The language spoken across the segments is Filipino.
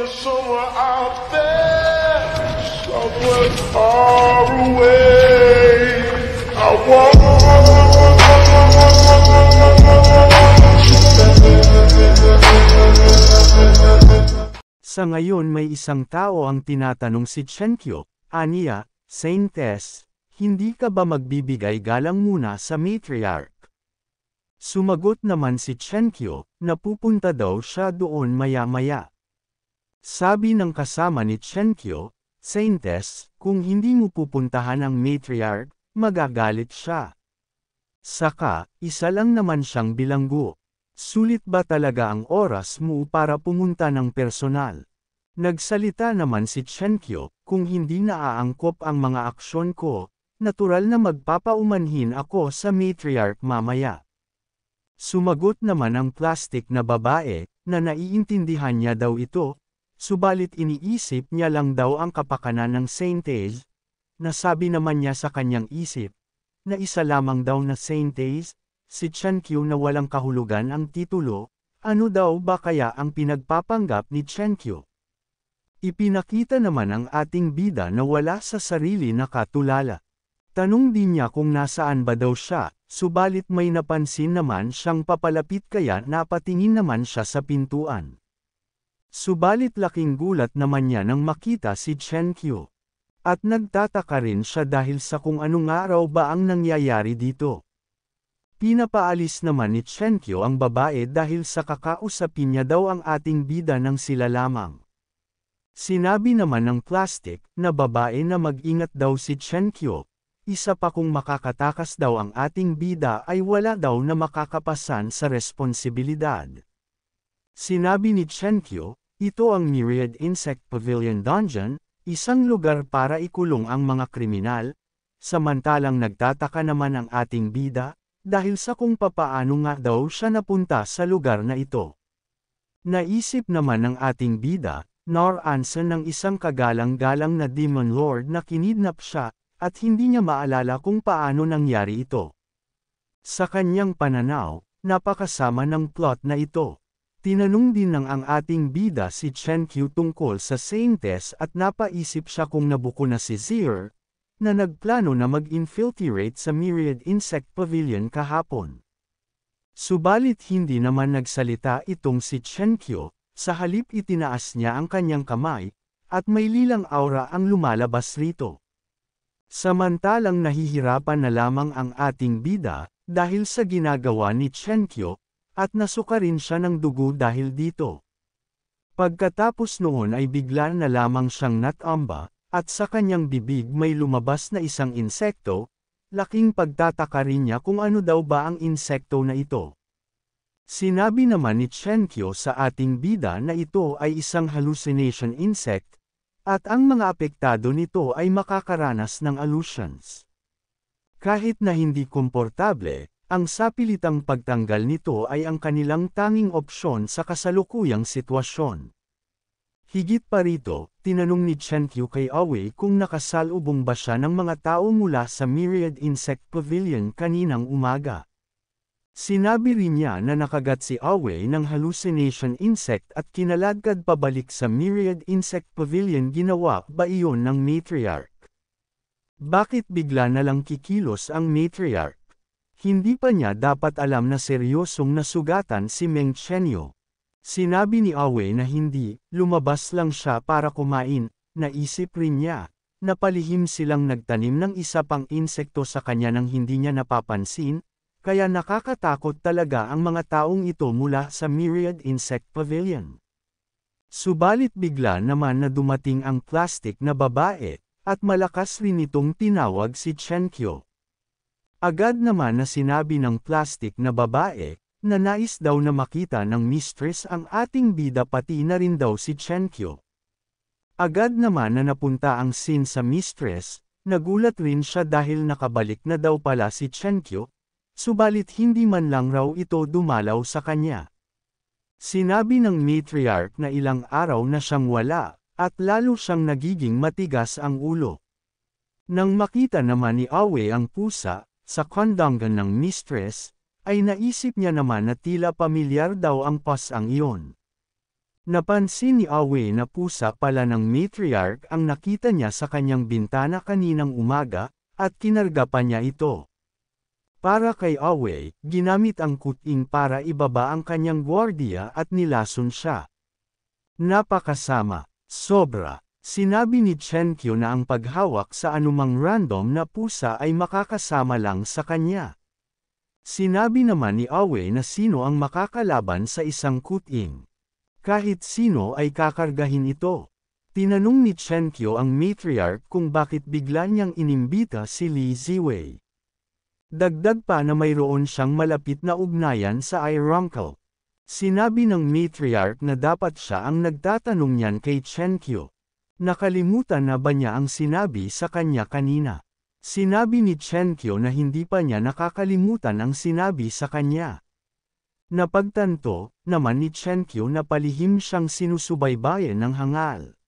somewhere out there, somewhere far away. I want Sa ngayon may isang tao ang tinatanong si Chenkyo, aniya, Saintess, hindi ka ba magbibigay galang muna sa matriarch? Sumagot naman si Chenkyo, na pupunta daw siya doon maya-maya. Sabi ng kasama ni Chenkyo, Saintess, kung hindi mo pupuntahan ang matriarch, magagalit siya. Saka, isa lang naman siyang bilanggo. Sulit ba talaga ang oras mo para pumunta ng personal? Nagsalita naman si Chenkyo, kung hindi naaangkop ang mga aksyon ko, natural na magpapaumanhin ako sa matriarch mamaya. Sumagot naman ang plastic na babae, na naiintindihan niya daw ito, subalit iniisip niya lang daw ang kapakanan ng Saintess. Nasabi naman niya sa kanyang isip, na isa lamang daw na Saintess, si Chenkyo na walang kahulugan ang titulo, ano daw ba kaya ang pinagpapanggap ni Chenkyo? Ipinakita naman ang ating bida na wala sa sarili na katulala. Tanong din niya kung nasaan ba daw siya, subalit may napansin naman siyang papalapit kaya napatingin naman siya sa pintuan. Subalit laking gulat naman niya nang makita si Chenkyo. At nagtataka rin siya dahil sa kung anong araw ba ang nangyayari dito. Pinapaalis naman ni Chenkyo ang babae dahil sa kakausapin niya daw ang ating bida ng sila lamang. Sinabi naman ng plastic na babae na mag-ingat daw si Chenkyo, isa pa kung makakatakas daw ang ating bida ay wala daw na makakapasan sa responsibilidad. Sinabi ni Chenkyo, ito ang Myriad Insect Pavilion Dungeon, isang lugar para ikulong ang mga kriminal, samantalang nagtataka naman ang ating bida, dahil sa kung papaano nga daw siya napunta sa lugar na ito. Naisip naman ng ating bida, Nor-Anson ng isang kagalang-galang na Demon Lord na kinidnap siya, at hindi niya maalala kung paano nangyari ito. Sa kanyang pananaw, napakasama ng plot na ito. Tinanong din ng ang ating bida si Chenkyo tungkol sa Saintess at napaisip siya kung nabuko na si Zir, na nagplano na mag-infiltrate sa Myriad Insect Pavilion kahapon. Subalit hindi naman nagsalita itong si Chenkyo, sa halip itinaas niya ang kanyang kamay, at may lilang aura ang lumalabas rito. Samantalang nahihirapan na lamang ang ating bida, dahil sa ginagawa ni Chenkyo, at nasuka rin siya ng dugo dahil dito. Pagkatapos noon ay bigla na lamang siyang natamba, at sa kanyang bibig may lumabas na isang insekto, laking pagtataka rin niya kung ano daw ba ang insekto na ito. Sinabi naman ni Chenkyo sa ating bida na ito ay isang hallucination insect, at ang mga apektado nito ay makakaranas ng illusions. Kahit na hindi komportable, ang sapilitang pagtanggal nito ay ang kanilang tanging opsyon sa kasalukuyang sitwasyon. Higit pa rito, tinanong ni Chenkyo kay Awei kung nakasalubong ba siya ng mga tao mula sa Myriad Insect Pavilion kaninang umaga. Sinabi rin niya na nakagat si Awei ng hallucination insect at kinaladkad pabalik sa Myriad Insect Pavilion. Ginawa ba iyon ng matriarch? Bakit bigla na lang kikilos ang matriarch? Hindi pa niya dapat alam na seryosong nasugatan si Meng Chenyo. Sinabi ni Awei na hindi, lumabas lang siya para kumain. Naisip rin niya, na palihim silang nagtanim ng isa pang insekto sa kanya nang hindi niya napapansin, kaya nakakatakot talaga ang mga taong ito mula sa Myriad Insect Pavilion. Subalit bigla naman na dumating ang plastic na babae, at malakas rin itong tinawag si Chenkyo. Agad naman na sinabi ng plastic na babae, na nais daw na makita ng mistress ang ating bida pati na rin daw si Chenkyo. Agad naman na napunta ang scene sa mistress, nagulat rin siya dahil nakabalik na daw pala si Chenkyo, subalit hindi man lang raw ito dumalaw sa kanya. Sinabi ng matriarch na ilang araw na siyang wala, at lalo siyang nagiging matigas ang ulo. Nang makita naman ni Awei ang pusa, sa kondangan ng mistress, ay naisip niya naman na tila pamilyar daw ang pasang iyon. Napansin ni Awe na pusa pala ng matriarch ang nakita niya sa kanyang bintana kaninang umaga, at kinarga pa niya ito. Para kay Awe, ginamit ang kuting para ibaba ang kanyang gwardiya at nilason siya. Napakasama, sobra. Sinabi ni Chenkyo na ang paghawak sa anumang random na pusa ay makakasama lang sa kanya. Sinabi naman ni Awe na sino ang makakalaban sa isang kuting. Kahit sino ay kakargahin ito. Tinanong ni Chenkyo ang matriarch kung bakit bigla niyang inimbita si Lee Ziwei. Dagdag pa na mayroon siyang malapit na ugnayan sa Ironcle. Sinabi ng matriarch na dapat siya ang nagtatanong niyan kay Chenkyo. Nakalimutan na ba niya ang sinabi sa kanya kanina? Sinabi ni Chenkyo na hindi pa niya nakakalimutan ang sinabi sa kanya. Napagtanto naman ni Chenkyo na palihim siyang sinusubaybayan ng hangal.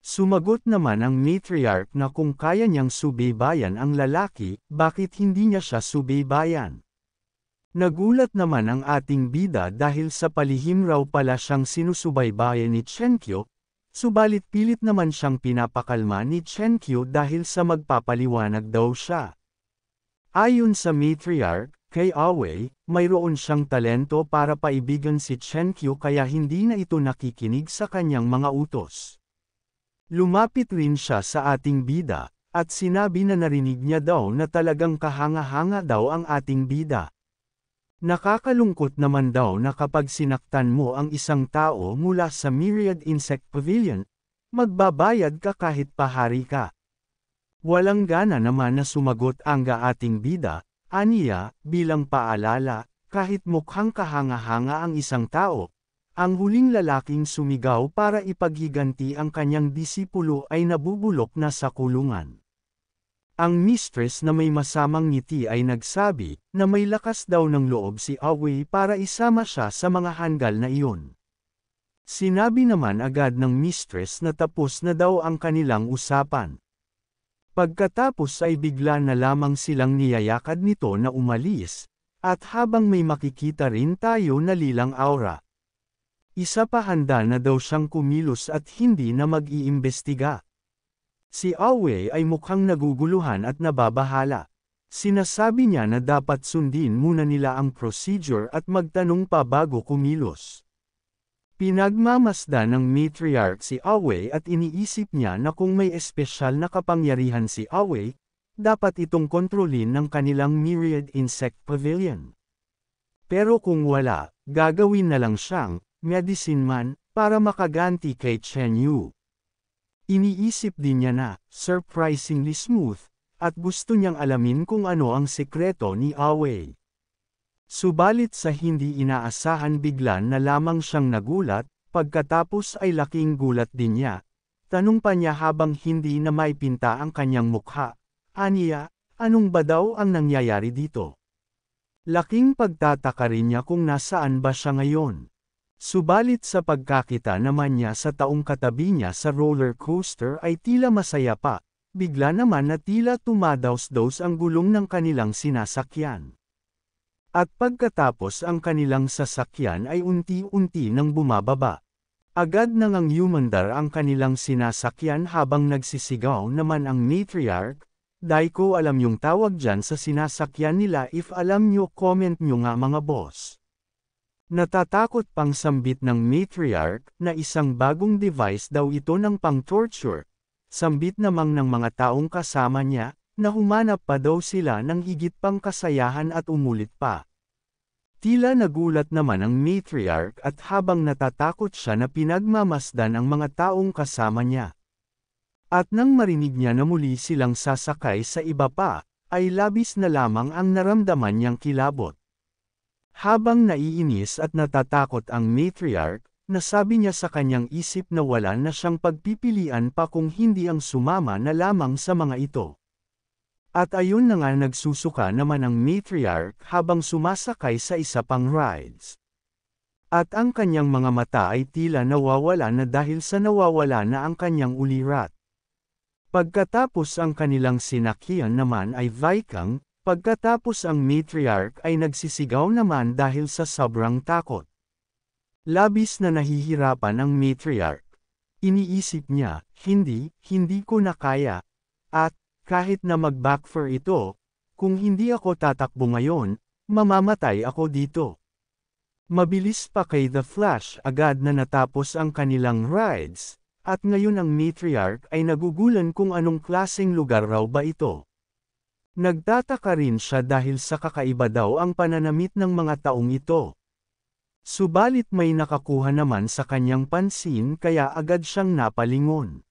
Sumagot naman ang matriarch na kung kaya niyang subaybayan ang lalaki, bakit hindi niya siya subaybayan? Nagulat naman ang ating bida dahil sa palihim raw pala siyang sinusubaybayan ni Chenkyo, subalit pilit naman siyang pinapakalma ni Chenkyo dahil sa magpapaliwanag daw siya. Ayon sa matriarch, kay Awe, mayroon siyang talento para paibigan si Chenkyo kaya hindi na ito nakikinig sa kanyang mga utos. Lumapit rin siya sa ating bida, at sinabi na narinig niya daw na talagang kahanga-hanga daw ang ating bida. Nakakalungkot naman daw na kapag sinaktan mo ang isang tao mula sa Myriad Insect Pavilion, magbabayad ka kahit pahari ka. Walang gana naman na sumagot ang ating bida, aniya, bilang paalala, kahit mukhang kahanga-hanga ang isang tao, ang huling lalaking sumigaw para ipaghiganti ang kanyang disipulo ay nabubulok na sa kulungan. Ang mistress na may masamang ngiti ay nagsabi na may lakas daw ng loob si Awe para isama siya sa mga hanggal na iyon. Sinabi naman agad ng mistress na tapos na daw ang kanilang usapan. Pagkatapos ay bigla na lamang silang niyayakad nito na umalis, at habang may makikita rin tayo na lilang aura. Isa pa handa na daw siyang kumilos at hindi na mag-iimbestiga. Si Awe ay mukhang naguguluhan at nababahala. Sinasabi niya na dapat sundin muna nila ang procedure at magtanong pa bago kumilos. Pinagmamasdan ng matriarch si Awe at iniisip niya na kung may espesyal na kapangyarihan si Awe, dapat itong kontrolin ng kanilang Myriad Insect Pavilion. Pero kung wala, gagawin na lang siyang medicine man para makaganti kay Chen Yu. Iniisip din niya na, surprisingly smooth, at gusto niyang alamin kung ano ang sekreto ni Awe. Subalit sa hindi inaasahan biglan na lamang siyang nagulat, pagkatapos ay laking gulat din niya. Tanong pa niya habang hindi na maipinta ang kanyang mukha, aniya, anong ba daw ang nangyayari dito? Laking pagtataka rin niya kung nasaan ba siya ngayon. Subalit sa pagkakita naman niya sa taong katabi niya sa roller coaster ay tila masaya pa, bigla naman na tila tumadaos-daos ang gulong ng kanilang sinasakyan. At pagkatapos ang kanilang sasakyan ay unti-unti nang bumababa. Agad nang ang humandar ang kanilang sinasakyan habang nagsisigaw naman ang matriarch, "Dai ko alam yung tawag dyan sa sinasakyan nila, if alam nyo comment nyo nga mga boss." Natatakot pang sambit ng matriarch na isang bagong device daw ito ng pang-torture. Sambit namang ng mga taong kasama niya, na humanap pa daw sila ng higit pang kasayahan at umulit pa. Tila nagulat naman ang matriarch at habang natatakot siya na pinagmamasdan ang mga taong kasama niya. At nang marinig niya na muli silang sasakay sa iba pa, ay labis na lamang ang naramdaman niyang kilabot. Habang naiinis at natatakot ang matriarch, nasabi niya sa kanyang isip na wala na siyang pagpipilian pa kung hindi ang sumama na lamang sa mga ito. At ayun na nga nagsusuka naman ang matriarch habang sumasakay sa isa pang rides. At ang kanyang mga mata ay tila nawawala na dahil sa nawawala na ang kanyang ulirat. Pagkatapos ang kanilang sinakyan naman ay Vikang, pagkatapos ang matriarch ay nagsisigaw naman dahil sa sobrang takot. Labis na nahihirapan ang matriarch. Iniisip niya, hindi ko na kaya. At, kahit na mag-backfire ito, kung hindi ako tatakbo ngayon, mamamatay ako dito. Mabilis pa kay The Flash agad na natapos ang kanilang rides, at ngayon ang matriarch ay nagugulan kung anong klaseng lugar raw ba ito. Nagtataka rin siya dahil sa kakaiba daw ang pananamit ng mga taong ito. Subalit may nakakuha naman sa kanyang pansin kaya agad siyang napalingon.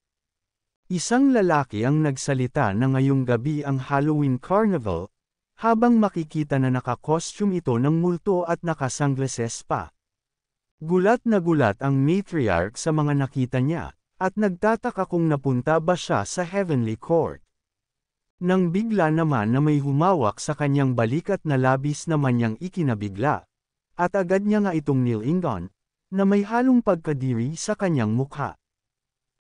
Isang lalaki ang nagsalita na ngayong gabi ang Halloween Carnival, habang makikita na naka-costume ito ng multo at naka-sunglasses pa. Gulat na gulat ang matriarch sa mga nakita niya, at nagtataka kung napunta ba siya sa Heavenly Court. Nang bigla naman na may humawak sa kanyang balikat na labis naman niyang ikinabigla, at agad niya nga itong nilingon, na may halong pagkadiri sa kanyang mukha.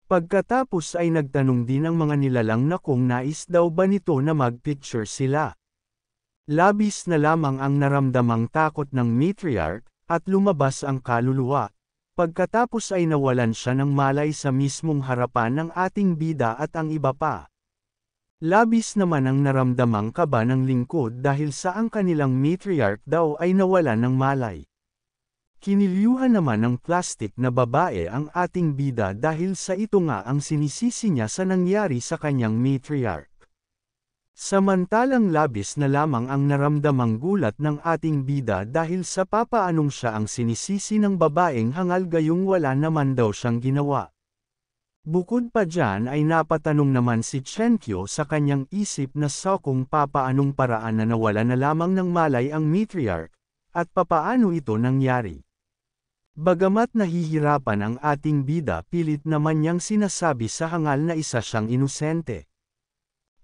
Pagkatapos ay nagtanong din ang mga nilalang na kung nais daw ba nito na mag-picture sila. Labis na lamang ang naramdamang takot ng matriarch, at lumabas ang kaluluwa. Pagkatapos ay nawalan siya ng malay sa mismong harapan ng ating bida at ang iba pa. Labis naman ang naramdamang kaba ng lingkod dahil sa ang kanilang matriarch daw ay nawalan ng malay. Kinilyuhan naman ng plastic na babae ang ating bida dahil sa ito nga ang sinisisi niya sa nangyari sa kanyang matriarch. Samantalang labis na lamang ang naramdamang gulat ng ating bida dahil sa papaanong siya ang sinisisi ng babaeng hangal gayong wala naman daw siyang ginawa. Bukod pa dyan ay napatanong naman si Chenkyo sa kanyang isip na kung papaanong paraan na nawala na lamang ng malay ang matriarch, at papaano ito nangyari. Bagamat nahihirapan ang ating bida pilit naman niyang sinasabi sa hangal na isa siyang inosente.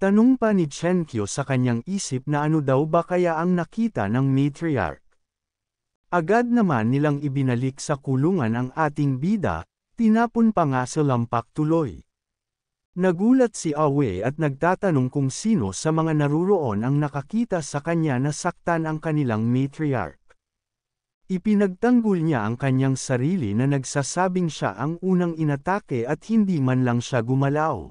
Tanong pa ni Chenkyo sa kanyang isip na ano daw ba kaya ang nakita ng matriarch. Agad naman nilang ibinalik sa kulungan ang ating bida, tinapon pa nga sa lampak tuloy. Nagulat si Awe at nagtatanong kung sino sa mga naruroon ang nakakita sa kanya na saktan ang kanilang matriarch. Ipinagtanggol niya ang kanyang sarili na nagsasabing siya ang unang inatake at hindi man lang siya gumalaw.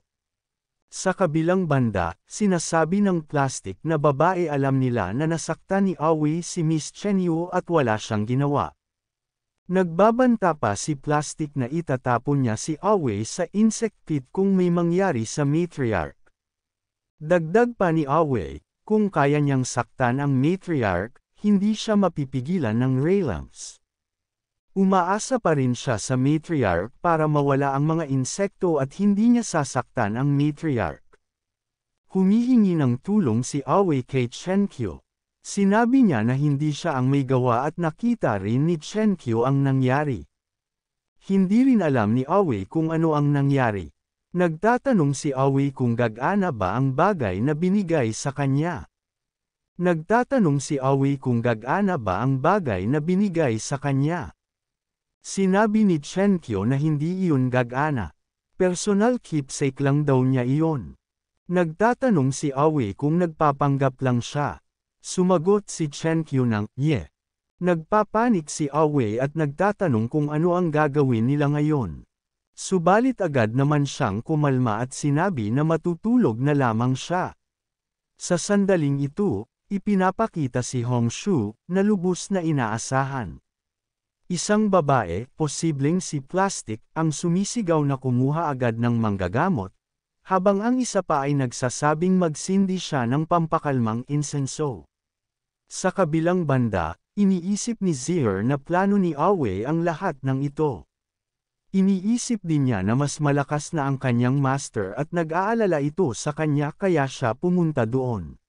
Sa kabilang banda, sinasabi ng plastic na babae alam nila na nasaktan ni Aoi si Miss Chenyu at wala siyang ginawa. Nagbabanta pa si plastic na itatapon niya si Aoi sa insect pit kung may mangyari sa matriarch. Dagdag pa ni Aoi, kung kaya niyang saktan ang matriarch, hindi siya mapipigilan ng ray lamps. Umaasa pa rin siya sa matriarch para mawala ang mga insekto at hindi niya sasaktan ang matriarch. Humihingi ng tulong si Aoi kay Chenkyo. Sinabi niya na hindi siya ang may gawa at nakita rin ni Chenkyo ang nangyari. Hindi rin alam ni Aoi kung ano ang nangyari. Nagtatanong si Aoi kung gagana ba ang bagay na binigay sa kanya. Nagtatanong si Aoi kung gagana ba ang bagay na binigay sa kanya. Sinabi ni Chenkyo na hindi iyon gagana. Personal keepsake lang daw niya iyon. Nagtatanong si Aoi kung nagpapanggap lang siya. Sumagot si Chenkyo ng, "Yeah." Nagpapanik si Aoi at nagtatanong kung ano ang gagawin nila ngayon. Subalit agad naman siyang kumalma at sinabi na matutulog na lamang siya. Sa sandaling ito, ipinapakita si Hongshu na lubos na inaasahan. Isang babae, posibleng si Plastic, ang sumisigaw na kumuha agad ng manggagamot, habang ang isa pa ay nagsasabing magsindi siya ng pampakalmang insenso. Sa kabilang banda, iniisip ni Zier na plano ni Aoi ang lahat ng ito. Iniisip din niya na mas malakas na ang kanyang master at nag-aalala ito sa kanya kaya siya pumunta doon.